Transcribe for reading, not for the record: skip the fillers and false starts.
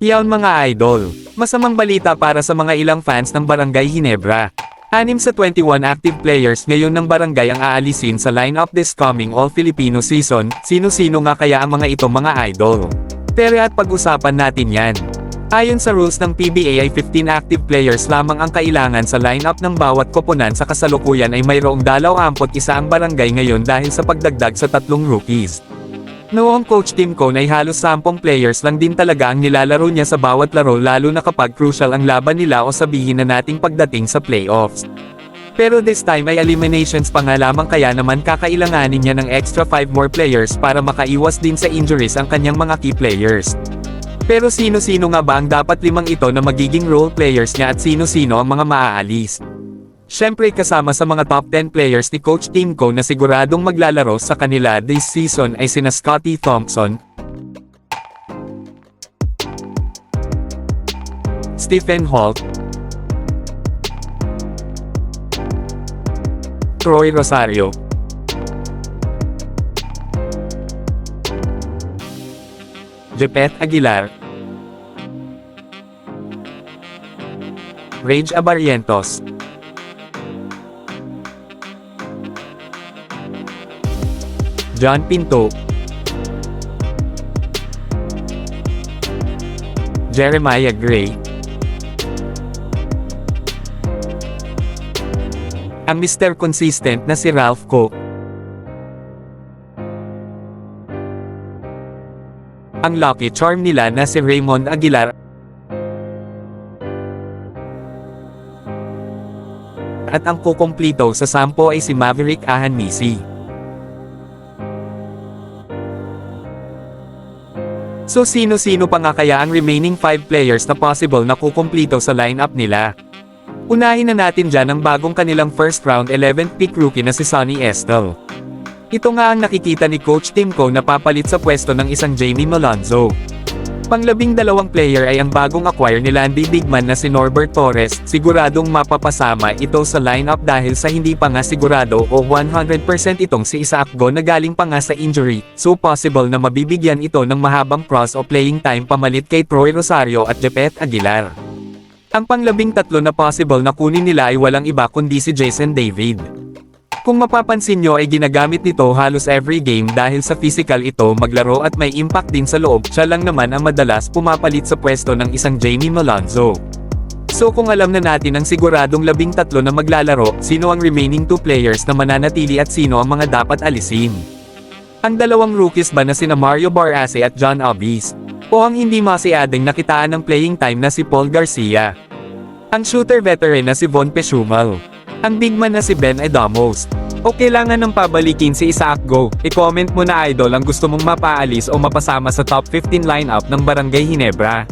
Yawn mga idol, masamang balita para sa mga ilang fans ng Barangay Ginebra. 6 sa 21 active players ngayon ng barangay ang aalisin sa lineup this coming All-Filipino season. Sino-sino nga kaya ang mga ito mga idol? Pero at pag-usapan natin yan. Ayon sa rules ng PBA ay 15 active players lamang ang kailangan sa lineup ng bawat koponan. Sa kasalukuyan ay mayroong 21 ang barangay ngayon dahil sa pagdagdag sa 3 rookies. Noong coach Tim Cone ay halos 10 players lang din talaga ang nilalaro niya sa bawat laro, lalo na kapag crucial ang laban nila o sabihin na nating pagdating sa playoffs. Pero this time ay eliminations pa nga lamang, kaya naman kakailanganin niya ng extra 5 more players para makaiwas din sa injuries ang kanyang mga key players. Pero sino-sino nga ba ang dapat 5 ito na magiging role players niya at sino-sino ang mga maaalis? Siyempre kasama sa mga top 10 players ni Coach Tim Cone na siguradong maglalaro sa kanila this season ay sina Scotty Thompson, Stephen Holt, Troy Rosario, Jepet Aguilar, Rage Abarrientos, John Pinto, Jeremiah Gray, ang Mr. Consistent na si Ralph Cook, ang lucky charm nila na si Raymond Aguilar, at ang kukumplito sa 10 ay si Maverick Ahanmisi. So sino-sino pa nga kaya ang remaining 5 players na possible na kukumplito sa lineup nila? Unahin na natin dyan ang bagong kanilang first round 11th pick rookie na si Sonny Estel. Ito nga ang nakikita ni Coach Tim Cone na papalit sa pwesto ng isang Jamie Malonzo. Pang-12 player ay ang bagong acquire ni Landy Bigman na si Norbert Torres. Siguradong mapapasama ito sa lineup dahil sa hindi pa nga sigurado o 100% itong si Isaac Go na galing pa nga sa injury, so possible na mabibigyan ito ng mahabang cross o playing time pamalit kay Troy Rosario at Jepet Aguilar. Ang pang-13 na possible na kunin nila ay walang iba kundi si Jason David. Kung mapapansin nyo ay ginagamit nito halos every game dahil sa physical ito maglaro at may impact din sa loob. Siya lang naman ang madalas pumapalit sa pwesto ng isang Jamie Malonzo. So kung alam na natin ang siguradong 13 na maglalaro, sino ang remaining 2 players na mananatili at sino ang mga dapat alisin? Ang 2 rookies ba na sina Mario Barase at John Obis? O ang hindi masiadeng nakitaan ng playing time na si Paul Garcia? Ang shooter veteran na si Von Peshumal? Ang bigman na si Ben Adamos? O kailangan ng pabalikin si Isaac Go? I-comment mo na idol ang gusto mong mapaalis o mapasama sa top 15 lineup ng Barangay Ginebra.